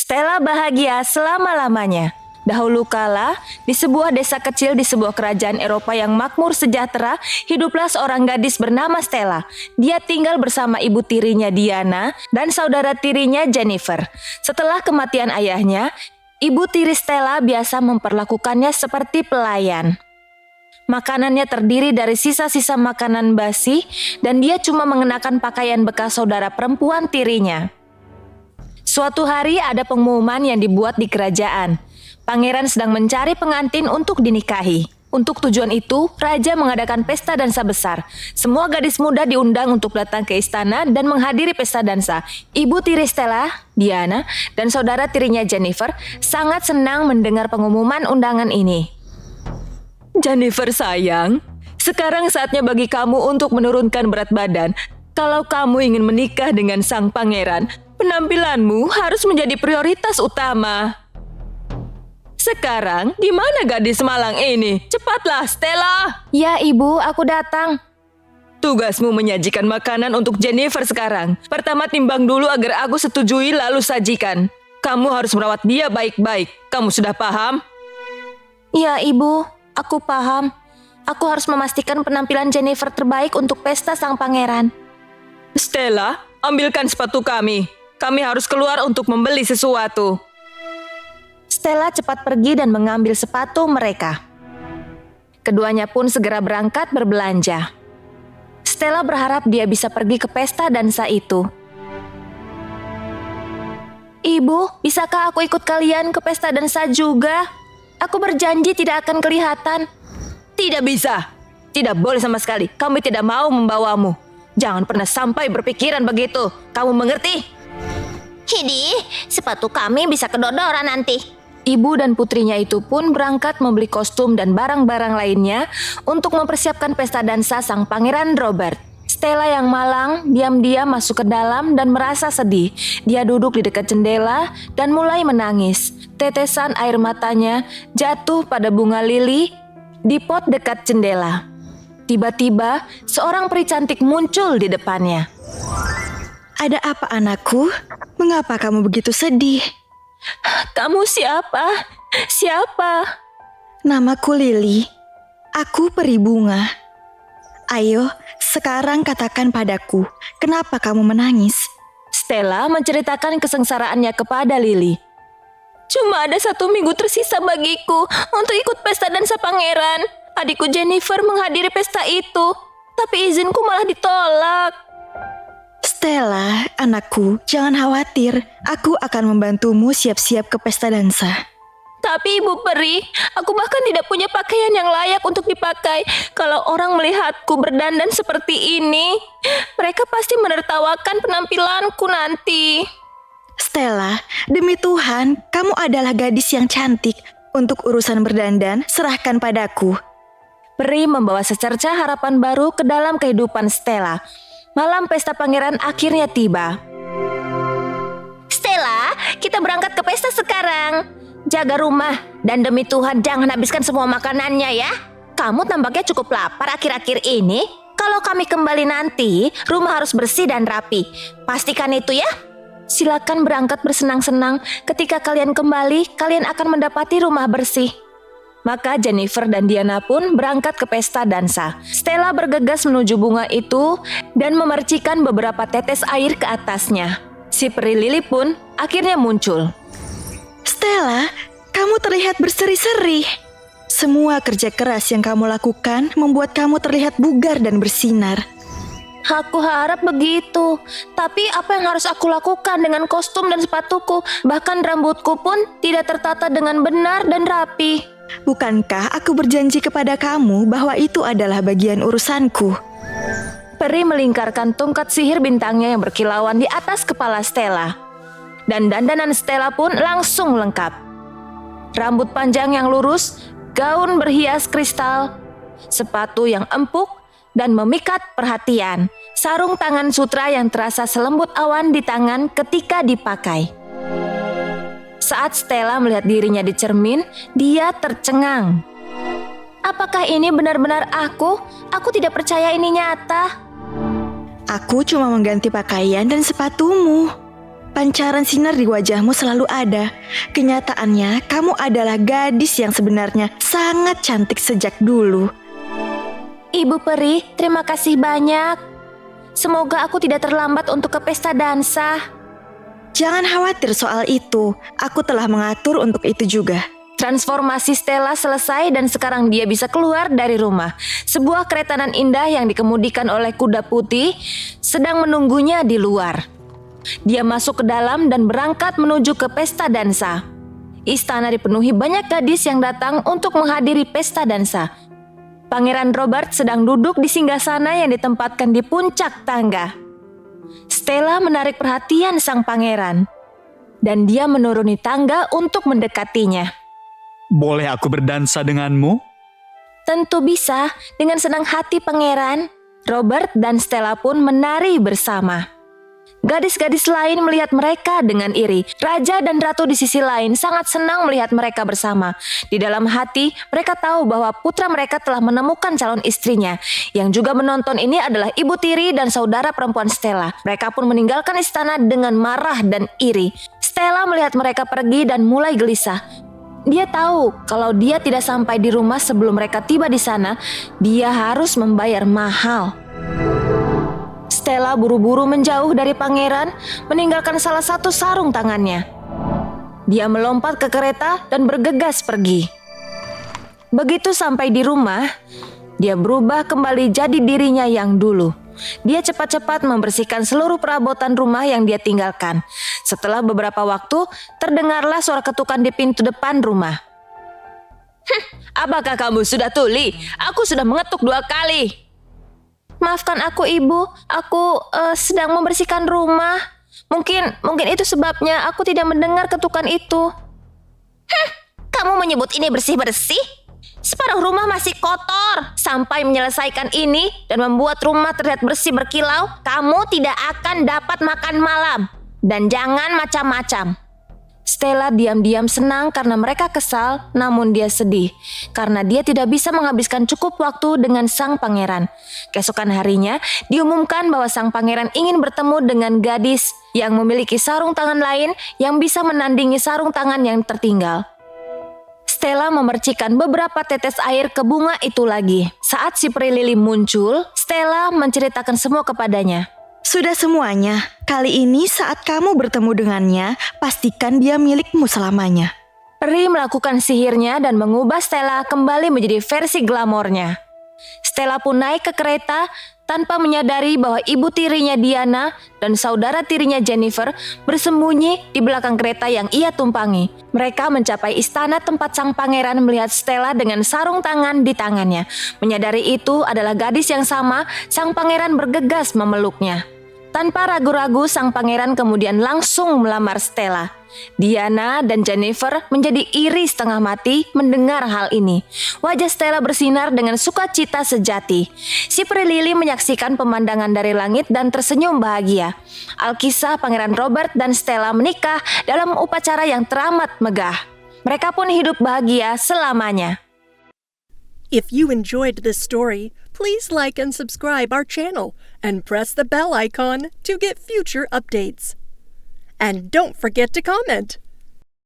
Stella bahagia selama-lamanya. Dahulu kala, di sebuah desa kecil di sebuah kerajaan Eropa yang makmur sejahtera, hiduplah seorang gadis bernama Stella. Dia tinggal bersama ibu tirinya Diana dan saudara tirinya Jennifer. Setelah kematian ayahnya, ibu tiri Stella biasa memperlakukannya seperti pelayan. Makanannya terdiri dari sisa-sisa makanan basi dan dia cuma mengenakan pakaian bekas saudara perempuan tirinya. Suatu hari ada pengumuman yang dibuat di kerajaan. Pangeran sedang mencari pengantin untuk dinikahi. Untuk tujuan itu, raja mengadakan pesta dansa besar. Semua gadis muda diundang untuk datang ke istana dan menghadiri pesta dansa. Ibu tiri Stella, Diana, dan saudara tirinya Jennifer sangat senang mendengar pengumuman undangan ini. Jennifer sayang, sekarang saatnya bagi kamu untuk menurunkan berat badan. Kalau kamu ingin menikah dengan sang pangeran, penampilanmu harus menjadi prioritas utama. Sekarang, di mana gadis malang ini? Cepatlah, Stella! Ya, Ibu, aku datang. Tugasmu menyajikan makanan untuk Jennifer sekarang. Pertama timbang dulu agar aku setujui lalu sajikan. Kamu harus merawat dia baik-baik. Kamu sudah paham? Ya, Ibu, aku paham. Aku harus memastikan penampilan Jennifer terbaik untuk pesta sang pangeran. Stella, ambilkan sepatu kami. Kami harus keluar untuk membeli sesuatu. Stella cepat pergi dan mengambil sepatu mereka. Keduanya pun segera berangkat berbelanja. Stella berharap dia bisa pergi ke pesta dansa itu. Ibu, bisakah aku ikut kalian ke pesta dansa juga? Aku berjanji tidak akan kelihatan. Tidak bisa. Tidak boleh sama sekali. Kami tidak mau membawamu. Jangan pernah sampai berpikiran begitu. Kamu mengerti? Hidi, sepatu kami bisa kedodoran nanti. Ibu dan putrinya itu pun berangkat membeli kostum dan barang-barang lainnya untuk mempersiapkan pesta dansa sang pangeran Robert. Stella yang malang diam-diam masuk ke dalam dan merasa sedih. Dia duduk di dekat jendela dan mulai menangis. Tetesan air matanya jatuh pada bunga lili di pot dekat jendela. Tiba-tiba, seorang peri cantik muncul di depannya. Ada apa anakku? Mengapa kamu begitu sedih? Kamu siapa? Siapa? Namaku Lily. Aku peri bunga. Ayo, sekarang katakan padaku, kenapa kamu menangis? Stella menceritakan kesengsaraannya kepada Lily. Cuma ada 1 minggu tersisa bagiku untuk ikut pesta dansa pangeran. Adikku Jennifer menghadiri pesta itu, tapi izinku malah ditolak. Stella, anakku, jangan khawatir. Aku akan membantumu siap-siap ke pesta dansa. Tapi Ibu Peri, aku bahkan tidak punya pakaian yang layak untuk dipakai. Kalau orang melihatku berdandan seperti ini, mereka pasti menertawakan penampilanku nanti. Stella, demi Tuhan, kamu adalah gadis yang cantik. Untuk urusan berdandan, serahkan padaku. Peri membawa secercah harapan baru ke dalam kehidupan Stella. Malam pesta pangeran akhirnya tiba. Stella, kita berangkat ke pesta sekarang. Jaga rumah dan demi Tuhan jangan habiskan semua makanannya ya. Kamu tampaknya cukup lapar akhir-akhir ini. Kalau kami kembali nanti, rumah harus bersih dan rapi. Pastikan itu ya. Silakan berangkat bersenang-senang. Ketika kalian kembali, kalian akan mendapati rumah bersih. Maka Jennifer dan Diana pun berangkat ke pesta dansa. Stella bergegas menuju bunga itu dan memercikan beberapa tetes air ke atasnya. Si peri Lily pun akhirnya muncul. Stella, kamu terlihat berseri-seri. Semua kerja keras yang kamu lakukan membuat kamu terlihat bugar dan bersinar. Aku harap begitu. Tapi apa yang harus aku lakukan dengan kostum dan sepatuku? Bahkan rambutku pun tidak tertata dengan benar dan rapi. Bukankah aku berjanji kepada kamu bahwa itu adalah bagian urusanku? Peri melingkarkan tongkat sihir bintangnya yang berkilauan di atas kepala Stella. Dan dandanan Stella pun langsung lengkap. Rambut panjang yang lurus, gaun berhias kristal, sepatu yang empuk dan memikat perhatian, sarung tangan sutra yang terasa selembut awan di tangan ketika dipakai. Saat Stella melihat dirinya di cermin, dia tercengang. Apakah ini benar-benar aku? Aku tidak percaya ini nyata. Aku cuma mengganti pakaian dan sepatumu. Pancaran sinar di wajahmu selalu ada. Kenyataannya, kamu adalah gadis yang sebenarnya sangat cantik sejak dulu. Ibu Peri, terima kasih banyak. Semoga aku tidak terlambat untuk ke pesta dansa. Jangan khawatir soal itu. Aku telah mengatur untuk itu juga. Transformasi Stella selesai dan sekarang dia bisa keluar dari rumah. Sebuah kereta nan indah yang dikemudikan oleh kuda putih sedang menunggunya di luar. Dia masuk ke dalam dan berangkat menuju ke pesta dansa. Istana dipenuhi banyak gadis yang datang untuk menghadiri pesta dansa. Pangeran Robert sedang duduk di singgasana yang ditempatkan di puncak tangga. Stella menarik perhatian sang pangeran dan dia menuruni tangga untuk mendekatinya. Boleh aku berdansa denganmu? Tentu bisa, dengan senang hati pangeran. Robert dan Stella pun menari bersama. Gadis-gadis lain melihat mereka dengan iri. Raja dan ratu di sisi lain sangat senang melihat mereka bersama. Di dalam hati, mereka tahu bahwa putra mereka telah menemukan calon istrinya. Yang juga menonton ini adalah ibu tiri dan saudara perempuan Stella. Mereka pun meninggalkan istana dengan marah dan iri. Stella melihat mereka pergi dan mulai gelisah. Dia tahu kalau dia tidak sampai di rumah sebelum mereka tiba di sana, dia harus membayar mahal. Stella buru-buru menjauh dari pangeran, meninggalkan salah satu sarung tangannya. Dia melompat ke kereta dan bergegas pergi. Begitu sampai di rumah, dia berubah kembali jadi dirinya yang dulu. Dia cepat-cepat membersihkan seluruh perabotan rumah yang dia tinggalkan. Setelah beberapa waktu, terdengarlah suara ketukan di pintu depan rumah. Apakah kamu sudah tuli? Aku sudah mengetuk 2 kali. Maafkan aku ibu, aku sedang membersihkan rumah. Mungkin itu sebabnya aku tidak mendengar ketukan itu. Kamu menyebut ini bersih-bersih? Separuh rumah masih kotor. Sampai menyelesaikan ini dan membuat rumah terlihat bersih berkilau, kamu tidak akan dapat makan malam. Dan jangan macam-macam. Stella diam-diam senang karena mereka kesal, namun dia sedih karena dia tidak bisa menghabiskan cukup waktu dengan sang pangeran. Keesokan harinya, diumumkan bahwa sang pangeran ingin bertemu dengan gadis yang memiliki sarung tangan lain yang bisa menandingi sarung tangan yang tertinggal. Stella memercikan beberapa tetes air ke bunga itu lagi. Saat si peri lili muncul, Stella menceritakan semua kepadanya. Sudah semuanya. Kali ini saat kamu bertemu dengannya, pastikan dia milikmu selamanya. Peri melakukan sihirnya dan mengubah Stella kembali menjadi versi glamornya. Stella pun naik ke kereta tanpa menyadari bahwa ibu tirinya Diana dan saudara tirinya Jennifer bersembunyi di belakang kereta yang ia tumpangi. Mereka mencapai istana tempat sang pangeran melihat Stella dengan sarung tangan di tangannya. Menyadari itu adalah gadis yang sama, sang pangeran bergegas memeluknya. Tanpa ragu-ragu, sang pangeran kemudian langsung melamar Stella. Diana dan Jennifer menjadi iri setengah mati mendengar hal ini. Wajah Stella bersinar dengan sukacita sejati. Si peri lili menyaksikan pemandangan dari langit dan tersenyum bahagia. Alkisah Pangeran Robert dan Stella menikah dalam upacara yang teramat megah. Mereka pun hidup bahagia selamanya. If you enjoyed this story, please like and subscribe our channel and press the bell icon to get future updates. And don't forget to comment.